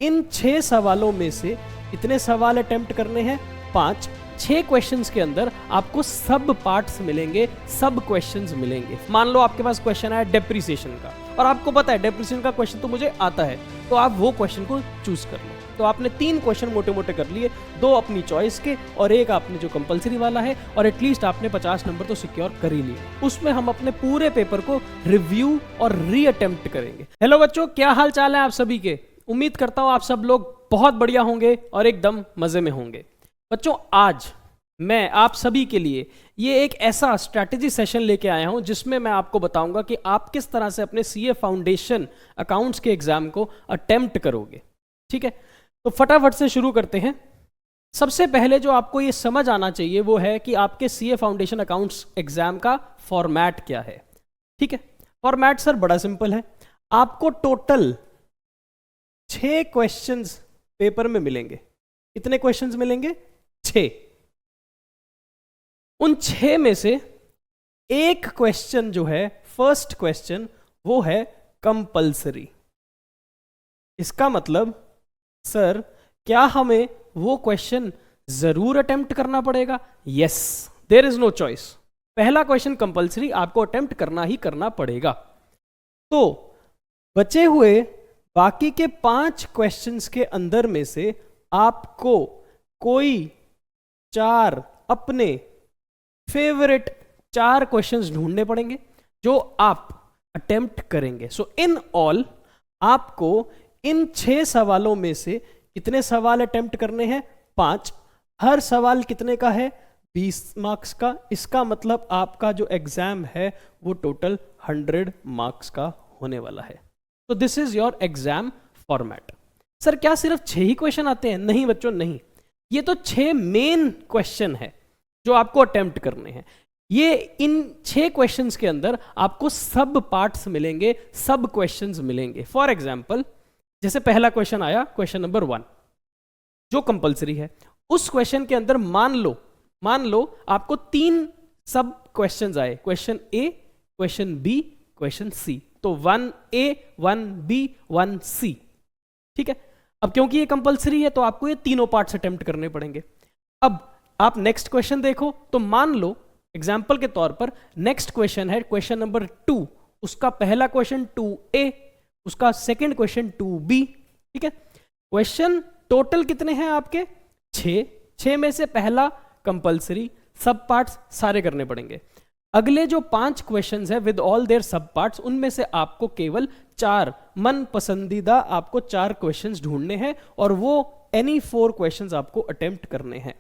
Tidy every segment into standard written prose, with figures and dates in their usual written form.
इन 6 सवालों में से कितने सवाल अटेम्प्ट करने हैं? 5। 6 क्वेश्चंस के अंदर आपको सब पार्ट्स मिलेंगे, सब क्वेश्चंस मिलेंगे। मान लो आपके पास क्वेश्चन है डेप्रिसिएशन का और आपको पता है डेप्रिसिएशन का क्वेश्चन तो मुझे आता है, तो आप वो क्वेश्चन को चूज कर लो। तो आपने 3 क्वेश्चन मोटे मोटे कर लिए, 2 अपनी चॉइस के और एक आपने जो कंपलसरी वाला है, और एटलीस्ट आपने 50 नंबर तो सिक्योर कर ही लिए। उसमें हम अपने पूरे पेपर को रिव्यू और री अटेम्प्ट करेंगे। हेलो बच्चों, क्या हाल चाल है आप सभी के? उम्मीद करता हूं आप सब लोग बहुत बढ़िया होंगे और एकदम मजे में होंगे। बच्चों, आज मैं आप सभी के लिए ये एक ऐसा स्ट्रैटेजी सेशन लेके आया हूं जिसमें मैं आपको बताऊंगा कि आप किस तरह से अपने सीए फाउंडेशन अकाउंट्स के एग्जाम को अटेम्प्ट करोगे। ठीक है, तो फटाफट से शुरू करते हैं। सबसे पहले जो आपको ये समझ आना चाहिए वो है कि आपके सीए फाउंडेशन अकाउंट्स एग्जाम का फॉर्मेट क्या है। ठीक है, फॉर्मेट सर बड़ा सिंपल है। आपको टोटल 6 क्वेश्चंस पेपर में मिलेंगे। कितने क्वेश्चंस मिलेंगे? 6। उन 6 में से एक क्वेश्चन जो है, फर्स्ट क्वेश्चन, वो है कंपल्सरी। इसका मतलब सर क्या हमें वो क्वेश्चन जरूर अटेम्प्ट करना पड़ेगा? Yes, there is no choice. पहला क्वेश्चन कंपल्सरी, आपको अटेम्प्ट करना ही करना पड़ेगा। तो बचे हुए बाकी के 5 क्वेश्चंस के अंदर में से आपको कोई 4 अपने फेवरेट 4 क्वेश्चंस ढूंढने पड़ेंगे जो आप अटेम्प्ट करेंगे। सो इन ऑल आपको इन 6 सवालों में से कितने सवाल अटेम्प्ट करने हैं? 5। हर सवाल कितने का है? 20 मार्क्स का। इसका मतलब आपका जो एग्जाम है वो टोटल 100 मार्क्स का होने वाला है। तो this is your exam format. Sir क्या सिर्फ 6 ही क्वेश्चन आते हैं? नहीं बच्चों, नहीं। ये तो 6 मेन क्वेश्चन है जो आपको अटेम्प्ट करने हैं। ये इन 6 क्वेश्चंस के अंदर आपको सब पार्ट्स मिलेंगे, सब क्वेश्चंस मिलेंगे। फॉर एग्जांपल, जैसे पहला क्वेश्चन आया, क्वेश्चन नंबर 1 जो कंपलसरी है, उस क्वेश्चन के अंदर मान लो आपको 3 सब क्वेश्चंस आए, क्वेश्चन ए, क्वेश्चन बी, क्वेश्चन सी। तो 1A, 1B, 1C। ठीक है, अब क्योंकि ये कंपलसरी है तो आपको ये तीनों पार्ट्स अटेम्प्ट करने पड़ेंगे। अब आप नेक्स्ट क्वेश्चन देखो, तो मान लो एग्जाम्पल के तौर पर नेक्स्ट क्वेश्चन है क्वेश्चन नंबर 2, उसका पहला क्वेश्चन 2A, उसका सेकंड क्वेश्चन 2B। ठीक है, क्वेश्चन टोटल कितने हैं आपके? 6 में से पहला कंपलसरी, सब पार्ट्स सारे करने पड़ेंगे। अगले जो 5 क्वेश्चंस है विद ऑल देयर सब पार्ट्स, उनमें से आपको केवल 4 मन पसंदीदा आपको 4 क्वेश्चंस ढूंढने हैं और वो एनी 4 क्वेश्चंस आपको अटेम्प्ट करने हैं।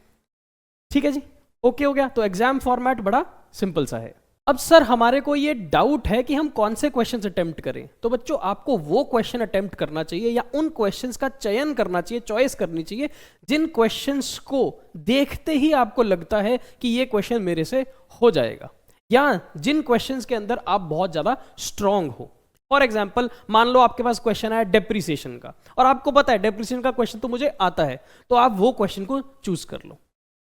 ठीक है जी, ओके हो गया। तो एग्जाम फॉर्मेट बड़ा सिंपल सा है। अब सर हमारे को ये डाउट है कि हम कौन से क्वेश्चंस अटेम्प्ट करें। तो बच्चों, आपको वो क्वेश्चन अटेम्प्ट करना चाहिए या उन क्वेश्चंस का चयन करना चाहिए, चॉइस करनी चाहिए जिन क्वेश्चंस को देखते ही आपको लगता है कि ये क्वेश्चन मेरे से हो जाएगा, या जिन क्वेश्चंस के अंदर आप बहुत ज्यादा स्ट्रांग हो। फॉर एग्जाम्पल, मान लो आपके पास क्वेश्चन है डेप्रिसिएशन का और आपको पता है डेप्रिसिएशन का क्वेश्चन तो मुझे आता है, तो आप वो क्वेश्चन को चूज कर लो।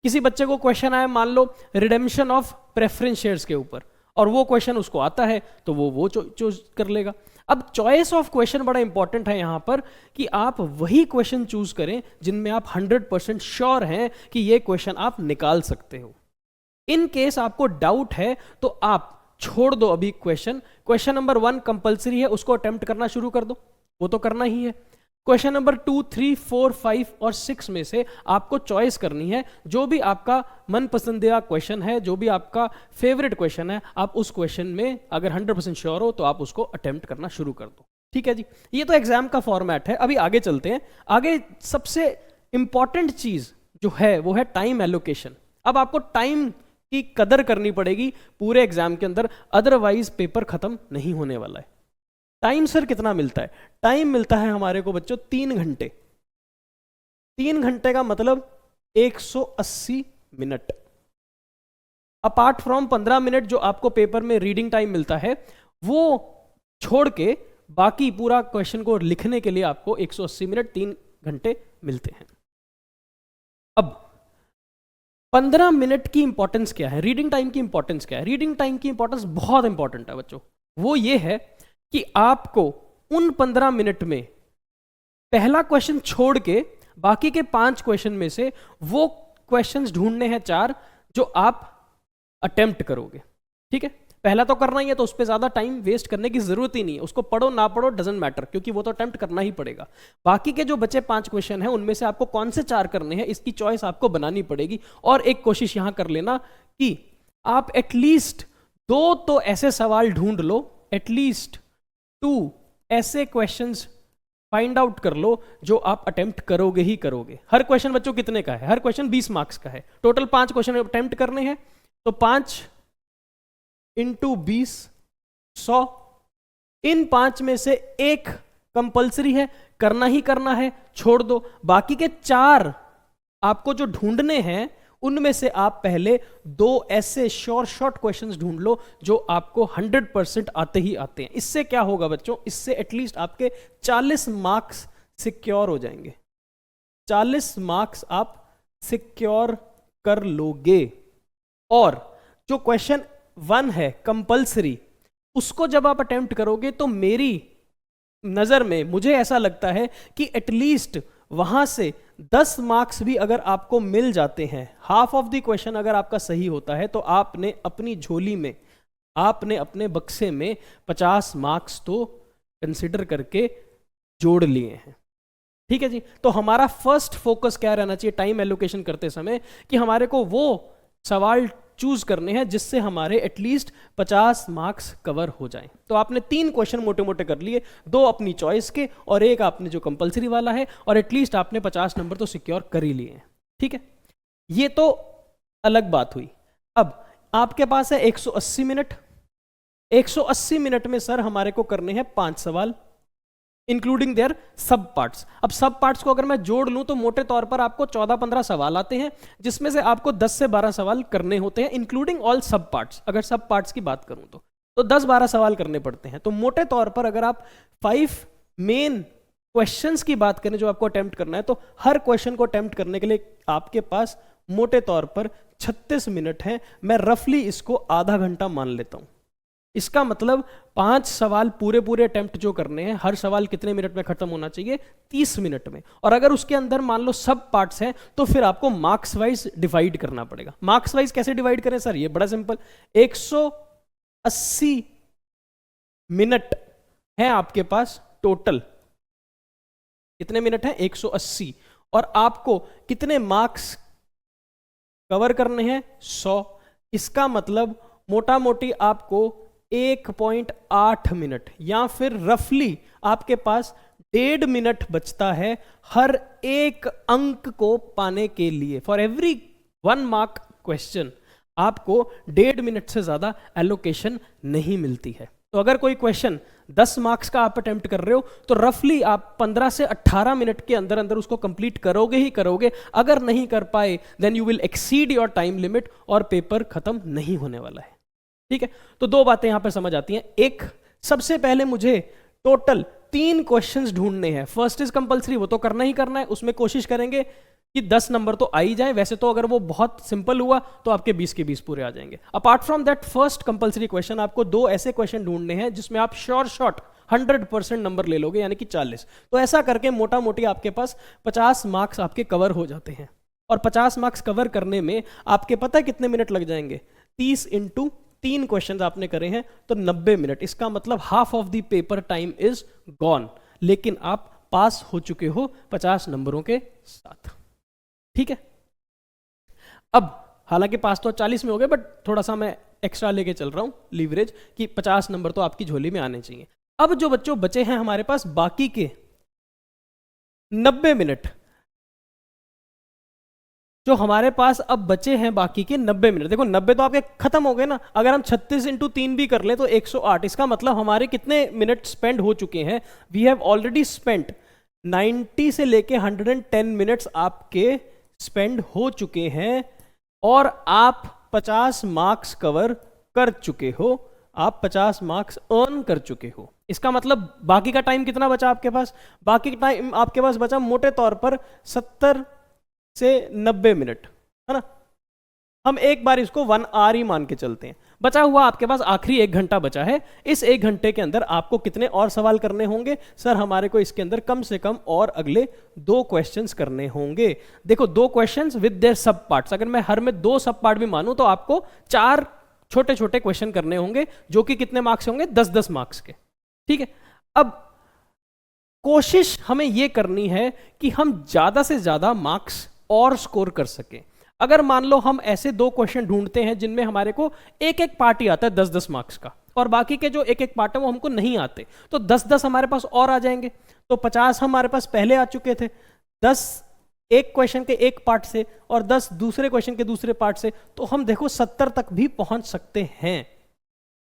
किसी बच्चे को क्वेश्चन आया मान लो रिडेम्पशन ऑफ प्रेफरेंस शेयर्स के ऊपर और वो क्वेश्चन उसको आता है, तो वो चूज कर लेगा। अब चॉइस ऑफ क्वेश्चन बड़ा इंपॉर्टेंट है यहां पर कि आप वही क्वेश्चन चूज करें जिनमें आप 100% श्योर हैं कि ये क्वेश्चन आप निकाल सकते हो। इन केस आपको डाउट है तो आप छोड़ दो अभी क्वेश्चन नंबर 1 कंपलसरी है, उसको अटेम्प्ट करना शुरू कर दो, वो तो करना ही है। क्वेश्चन नंबर 2, 3, 4, 5 और 6 में से आपको चॉइस करनी है। जो भी आपका मन पसंदीदा क्वेश्चन है, जो भी आपका फेवरेट क्वेश्चन है, आप उस क्वेश्चन में अगर 100% श्योर हो तो आप उसको अटेम्प्ट करना शुरू कर दो। ठीक है जी, ये तो एग्जाम का फॉर्मेट है। अभी आगे चलते हैं। आगे सबसे इंपॉर्टेंट चीज जो है वो है टाइम एलोकेशन। अब आपको टाइम की कदर करनी पड़ेगी पूरे एग्जाम के अंदर, अदरवाइज पेपर खत्म नहीं होने वाला है। टाइम सर कितना मिलता है? टाइम मिलता है हमारे को बच्चों 3 घंटे। 3 घंटे का मतलब 180 मिनट। अपार्ट फ्रॉम 15 मिनट जो आपको पेपर में रीडिंग टाइम मिलता है, वो छोड़ के बाकी पूरा क्वेश्चन को लिखने के लिए आपको 180 मिनट, 3 घंटे मिलते हैं। अब 15 मिनट की इंपॉर्टेंस क्या है? रीडिंग टाइम की इंपॉर्टेंस क्या है? रीडिंग टाइम की इंपॉर्टेंस बहुत इंपॉर्टेंट है बच्चों। वो ये है कि आपको उन 15 मिनट में पहला क्वेश्चन छोड़ के बाकी के 5 क्वेश्चन में से वो क्वेश्चंस ढूंढने हैं 4 जो आप अटेम्प्ट करोगे। ठीक है, पहला तो करना ही है तो उस पर ज्यादा टाइम वेस्ट करने की जरूरत ही नहीं है, उसको पढ़ो ना पढ़ो डजंट मैटर, क्योंकि वो तो अटेम्प्ट करना ही पड़ेगा। बाकी के जो बचे 5 क्वेश्चन हैं उनमें से आपको कौन से 4 करने हैं इसकी चॉइस आपको बनानी पड़ेगी। और एक कोशिश यहां कर लेना कि आप एटलीस्ट 2 तो ऐसे सवाल ढूंढ लो, एटलीस्ट 2 ऐसे क्वेश्चंस फाइंड आउट कर लो जो आप अटेम्प्ट करोगे ही करोगे। हर क्वेश्चन बच्चों कितने का है? हर क्वेश्चन 20 मार्क्स का है। टोटल 5 क्वेश्चन अटेम्प्ट करने हैं, तो 5 इंटू 20 100। इन 5 में से एक कंपल्सरी है, करना ही करना है, छोड़ दो। बाकी के 4 आपको जो ढूंढने हैं उनमें से आप पहले 2 ऐसे शॉर्ट क्वेश्चंस ढूंढ लो जो आपको 100% आते ही आते हैं। इससे क्या होगा बच्चों, इससे एटलीस्ट आपके 40 मार्क्स सिक्योर हो जाएंगे। 40 मार्क्स आप सिक्योर कर लोगे। और जो क्वेश्चन 1 है कंपल्सरी, उसको जब आप अटेम्प्ट करोगे तो मेरी नजर में मुझे ऐसा लगता है कि एटलीस्ट वहां से 10 मार्क्स भी अगर आपको मिल जाते हैं, हाफ ऑफ द क्वेश्चन अगर आपका सही होता है, तो आपने अपनी झोली में, आपने अपने बक्से में 50 मार्क्स तो कंसिडर करके जोड़ लिए हैं। ठीक है जी, तो हमारा फर्स्ट फोकस क्या रहना चाहिए टाइम एलोकेशन करते समय, कि हमारे को वो सवाल चूज करने हैं जिससे हमारे एटलीस्ट 50 मार्क्स कवर हो जाएं। तो आपने 3 क्वेश्चन मोटे मोटे कर लिए, 2 अपनी चॉइस के और एक आपने जो कंपलसरी वाला है, और एटलीस्ट आपने 50 नंबर तो सिक्योर कर ही लिए हैं। ठीक है, ये तो अलग बात हुई। अब आपके पास है 180 मिनट। 180 मिनट में सर हमारे को करने हैं 5 सवाल इंक्लूडिंग देयर सब पार्ट्स। अब सब पार्ट्स को अगर मैं जोड़ लूं तो मोटे तौर पर आपको 14-15 सवाल आते हैं, जिसमें से आपको 10 से 12 सवाल करने होते हैं इंक्लूडिंग ऑल सब पार्ट्स। अगर सब पार्ट्स की बात करूं तो 10-12 सवाल करने पड़ते हैं। तो मोटे तौर पर अगर आप 5 मेन क्वेश्चंस की बात करें जो आपको अटेम्प्ट करना है, तो हर क्वेश्चन को अटेम्प्ट करने के लिए आपके पास मोटे तौर पर 36 मिनट है। मैं रफली इसको आधा घंटा मान लेता हूं। इसका मतलब 5 सवाल पूरे पूरे अटेम्प्ट जो करने हैं, हर सवाल कितने मिनट में खत्म होना चाहिए? 30 मिनट में। और अगर उसके अंदर मान लो सब पार्ट्स हैं तो फिर आपको मार्क्स वाइज डिवाइड करना पड़ेगा। मार्क्स वाइज कैसे डिवाइड करें सर? ये बड़ा सिंपल, 180 मिनट है आपके पास टोटल। कितने मिनट हैं? 180। और आपको कितने मार्क्स कवर करने हैं? 100। इसका मतलब मोटा मोटी आपको 1.8 मिनट या फिर रफली आपके पास 1.5 मिनट बचता है हर एक अंक को पाने के लिए। फॉर एवरी 1 मार्क क्वेश्चन आपको 1.5 मिनट से ज्यादा एलोकेशन नहीं मिलती है। तो अगर कोई क्वेश्चन 10 मार्क्स का आप अटेम्प्ट कर रहे हो तो रफली आप 15 से 18 मिनट के अंदर अंदर उसको कंप्लीट करोगे ही करोगे। अगर नहीं कर पाए then you will exceed your time limit और पेपर खत्म नहीं होने वाला है। ठीक है, तो 2 बातें यहां पर समझ आती हैं। एक, सबसे पहले मुझे टोटल 3 क्वेश्चंस ढूंढने हैं। फर्स्ट इज कंपलसरी, वो तो करना ही करना है, उसमें कोशिश करेंगे कि 10 नंबर तो आ ही जाए। वैसे तो अगर वो बहुत सिंपल हुआ तो आपके 20 के 20 पूरे आ जाएंगे। Apart from that first compulsory question आपको 2 ऐसे क्वेश्चन ढूंढने हैं जिसमें आप शॉर्ट 100% नंबर ले लोगे, यानी कि 40। तो ऐसा करके मोटा मोटी आपके पास 50 मार्क्स आपके कवर हो जाते हैं। और 50 मार्क्स कवर करने में आपके पता है कितने मिनट लग जाएंगे? 30 इंटू 3 क्वेश्चंस आपने करे हैं तो 90 मिनट। इसका मतलब half of the paper time is gone, लेकिन आप पास हो चुके हो 50 नंबरों के साथ। ठीक है, अब हालांकि पास तो 40 में हो गए, बट थोड़ा सा मैं एक्स्ट्रा लेके चल रहा हूं लीवरेज कि 50 नंबर तो आपकी झोली में आने चाहिए। अब जो बच्चों बचे हैं हमारे पास बाकी के 90 मिनट, जो हमारे पास अब बचे हैं बाकी के 90 मिनट। देखो 90 तो आपके खत्म हो गए ना। अगर हम 36 इंटू 3 भी कर ले तो 108। इसका मतलब हमारे कितने मिनट स्पेंड हो चुके हैं? वी हैव ऑलरेडी स्पेंट 90 से लेके 110 मिनट्स आपके स्पेंड हो चुके हैं और आप 50 मार्क्स कवर कर चुके हो, आप 50 मार्क्स अर्न कर चुके हो। इसका मतलब बाकी का टाइम कितना बचा आपके पास? बाकी का टाइम आपके पास बचा मोटे तौर पर 70 से 90 मिनट, है ना? हम एक बार इसको 1 आवर ही मान के चलते हैं। बचा हुआ आपके पास आखिरी 1 घंटा बचा है। इस 1 घंटे के अंदर आपको कितने और सवाल करने होंगे? सर हमारे को इसके अंदर कम से कम और अगले 2 क्वेश्चंस करने होंगे। देखो 2 क्वेश्चंस विद देयर सब पार्ट्स, अगर मैं हर में 2 सब पार्ट भी मानूं तो आपको 4 छोटे छोटे क्वेश्चन करने होंगे, जो कि कितने मार्क्स होंगे? 10-10 मार्क्स के। ठीक है, अब कोशिश हमें यह करनी है कि हम ज्यादा से ज्यादा मार्क्स और स्कोर कर सकें। अगर मान लो हम ऐसे 2 क्वेश्चन ढूंढते हैं जिनमें हमारे को एक एक पार्ट ही आता है 10-10 मार्क्स का, और बाकी के जो एक एक पार्ट है वो हमको नहीं आते, तो 10-10 हमारे पास और आ जाएंगे। तो 50 हमारे पास पहले आ चुके थे, 10 एक क्वेश्चन के एक पार्ट से और 10 दूसरे क्वेश्चन के दूसरे पार्ट से, तो हम देखो 70 तक भी पहुंच सकते हैं।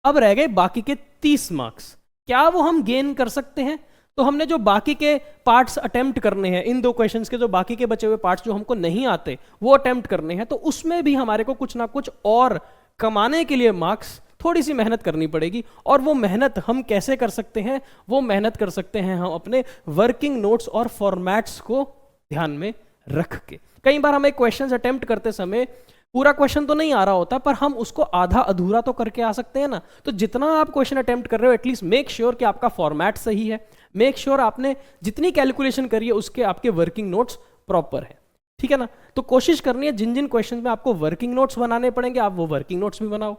अब रह गए बाकी के 30 मार्क्स, क्या वो हम गेन कर सकते हैं? तो हमने जो बाकी के पार्ट्स अटेम्प्ट करने हैं, इन 2 क्वेश्चंस के जो बाकी के बचे हुए पार्ट्स जो हमको नहीं आते वो अटेम्प्ट करने हैं, तो उसमें भी हमारे को कुछ ना कुछ और कमाने के लिए मार्क्स थोड़ी सी मेहनत करनी पड़ेगी। और वो मेहनत हम कैसे कर सकते हैं? वो मेहनत कर सकते हैं हम अपने वर्किंग नोट्स और फॉर्मेट्स को ध्यान में रख के। कई बार हम एक क्वेश्चन अटेम्प्ट करते समय पूरा क्वेश्चन तो नहीं आ रहा होता, पर हम उसको आधा अधूरा तो करके आ सकते हैं ना। तो जितना आप क्वेश्चन अटेम्प्ट कर रहे हो, एटलीस्ट मेक श्योर कि आपका फॉर्मेट सही है, मेक श्योर आपने जितनी कैलकुलेशन करी है उसके आपके वर्किंग नोट्स प्रॉपर है। ठीक है ना? तो कोशिश करनी है जिन जिन क्वेश्चन में आपको वर्किंग नोट्स बनाने पड़ेंगे आप वो वर्किंग नोट्स भी बनाओ।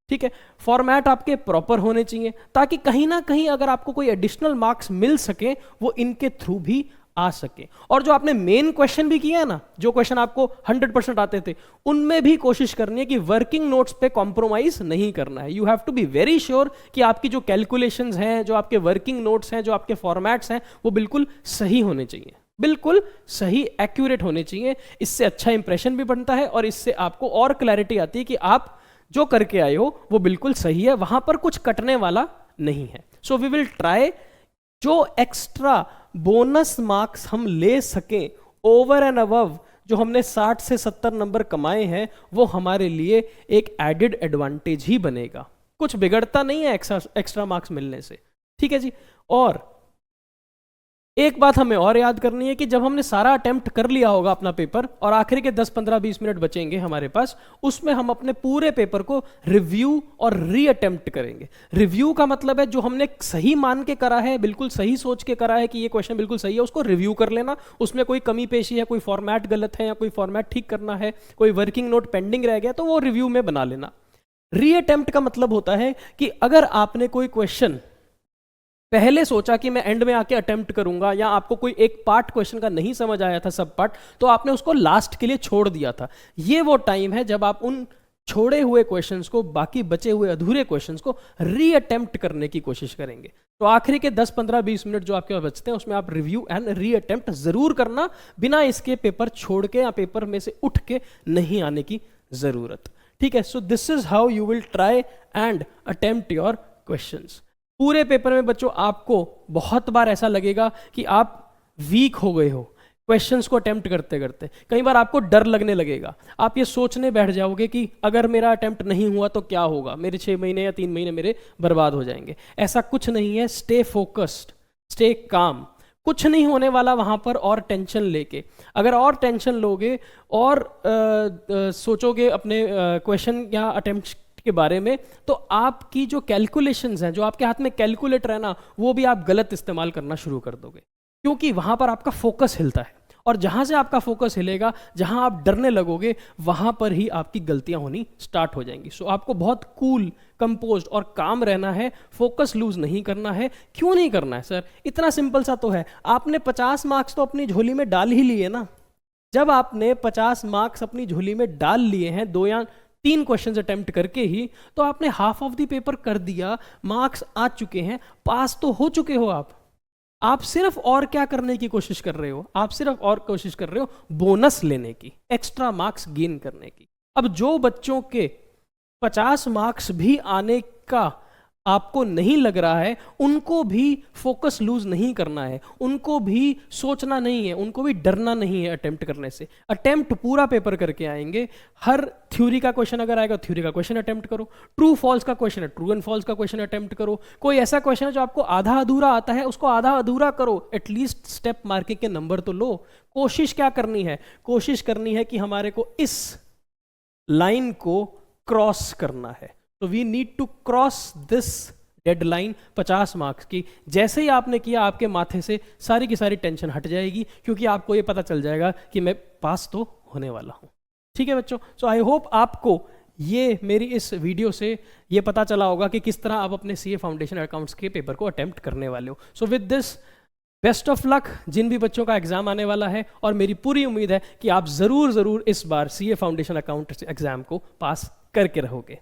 ठीक है, फॉर्मेट आपके प्रॉपर होने चाहिए, ताकि कहीं ना कहीं अगर आपको कोई एडिशनल मार्क्स मिल सके वो इनके थ्रू भी आ सके। और जो आपने मेन क्वेश्चन भी किया है ना, जो क्वेश्चन आपको 100% आते थे, उनमें भी कोशिश करनी है कि वर्किंग नोट्स पे कॉम्प्रोमाइज नहीं करना है। You have to be very sure कि आपकी जो कैलकुलेशंस हैं, जो आपके वर्किंग नोट्स हैं, जो आपके फॉर्मेट्स हैं, वो बिल्कुल सही होने चाहिए, बिल्कुल सही एक्यूरेट होने चाहिए। इससे अच्छा इंप्रेशन भी बनता है और इससे आपको और क्लैरिटी आती है कि आप जो करके आए हो वो बिल्कुल सही है, वहां पर कुछ कटने वाला नहीं है। सो वी विल ट्राई जो एक्स्ट्रा बोनस मार्क्स हम ले सकें ओवर एंड अबव जो हमने 60 से 70 नंबर कमाए हैं, वो हमारे लिए एक एडेड एडवांटेज ही बनेगा। कुछ बिगड़ता नहीं है एक्स्ट्रा मार्क्स मिलने से। ठीक है जी। और एक बात हमें और याद करनी है कि जब हमने सारा अटेम्प्ट कर लिया होगा अपना पेपर और आखिरी के 10, 15, 20 मिनट बचेंगे हमारे पास, उसमें हम अपने पूरे पेपर को रिव्यू और री अटेम्प्ट करेंगे। रिव्यू का मतलब है जो हमने सही मान के करा है, बिल्कुल सही सोच के करा है कि ये क्वेश्चन बिल्कुल सही है, उसको रिव्यू कर लेना। उसमें कोई कमी पेशी है, कोई फॉर्मेट गलत है या कोई फॉर्मेट ठीक करना है, कोई वर्किंग नोट पेंडिंग रह गया, तो वो रिव्यू में बना लेना। री अटेम्प्ट का मतलब होता है कि अगर आपने कोई क्वेश्चन पहले सोचा कि मैं एंड में आके अटेम्प्ट करूंगा, या आपको कोई एक पार्ट क्वेश्चन का नहीं समझ आया था सब पार्ट, तो आपने उसको लास्ट के लिए छोड़ दिया था, ये वो टाइम है जब आप उन छोड़े हुए क्वेश्चंस को, बाकी बचे हुए अधूरे क्वेश्चंस को री अटेम्प्ट करने की कोशिश करेंगे। तो आखिरी के 10, 15, 20 मिनट जो आपके पास बचते हैं उसमें आप रिव्यू एंड री अटेम्प्ट जरूर करना, बिना इसके पेपर छोड़ के या पेपर में से उठ के नहीं आने की जरूरत। ठीक है, so this is how you will try and attempt your questions. पूरे पेपर में बच्चों आपको बहुत बार ऐसा लगेगा कि आप वीक हो गए हो क्वेश्चंस को अटेम्प्ट करते करते। कई बार आपको डर लगने लगेगा, आप ये सोचने बैठ जाओगे कि अगर मेरा अटेम्प्ट नहीं हुआ तो क्या होगा, मेरे 6 महीने या 3 महीने मेरे बर्बाद हो जाएंगे। ऐसा कुछ नहीं है। स्टे फोकस्ड, स्टे काम, कुछ नहीं होने वाला वहां पर। और टेंशन लेके, अगर और टेंशन लोगे और सोचोगे अपने क्वेश्चन या अटेम्प्ट के बारे में, तो आपकी जो कैलकुलेशंस हैं, जो आपके हाथ में कैलकुलेटर है ना, वो भी आप गलत इस्तेमाल करना शुरू कर दोगे, क्योंकि वहां पर आपका फोकस हिलता है। और जहां से आपका फोकस हिलेगा, जहां आप डरने लगोगे, वहां पर ही आपकी गलतियां होनी स्टार्ट हो जाएंगी। सो आपको बहुत कूल, कंपोज्ड और काम रहना है, फोकस लूज नहीं करना है। क्यों नहीं करना है सर? इतना सिंपल सा तो है, आपने 50 मार्क्स तो अपनी झोली में डाल ही लिए ना। जब आपने 50 मार्क्स अपनी झोली में डाल लिए हैं 2 या 3 क्वेश्चंस अटेम्प्ट करके ही, तो आपने हाफ ऑफ द पेपर कर दिया, मार्क्स आ चुके हैं, पास तो हो चुके हो आप। आप सिर्फ और क्या करने की कोशिश कर रहे हो? आप सिर्फ और कोशिश कर रहे हो बोनस लेने की, एक्स्ट्रा मार्क्स गेन करने की। अब जो बच्चों के 50 मार्क्स भी आने का आपको नहीं लग रहा है, उनको भी फोकस लूज नहीं करना है, उनको भी सोचना नहीं है, उनको भी डरना नहीं है अटेम्प्ट करने से। अटेम्प्ट पूरा पेपर करके आएंगे। हर थ्योरी का क्वेश्चन अगर आएगा, थ्योरी का क्वेश्चन अटेम्प्ट करो। ट्रू फॉल्स का क्वेश्चन है, ट्रू एंड फॉल्स का क्वेश्चन अटेम्प्ट करो। कोई ऐसा क्वेश्चन है जो आपको आधा अधूरा आता है, उसको आधा अधूरा करो, एटलीस्ट स्टेप मार्किंग के नंबर तो लो। कोशिश क्या करनी है? कोशिश करनी है कि हमारे को इस लाइन को क्रॉस करना है। तो we need to cross this deadline 50 marks की। जैसे ही आपने किया, आपके माथे से सारी की सारी टेंशन हट जाएगी, क्योंकि आपको ये पता चल जाएगा कि मैं पास तो होने वाला हूँ। ठीक है बच्चों, सो आई होप आपको ये मेरी इस वीडियो से ये पता चला होगा कि किस तरह आप अपने सीए फाउंडेशन अकाउंट्स के पेपर को अटेम्प्ट करने वाले हो। So with this best of luck जिन भी बच्चों का एग्जाम आने वाला है, और मेरी पूरी उम्मीद है कि आप ज़रूर इस बार सीए फाउंडेशन अकाउंट एग्जाम को पास करके रहोगे।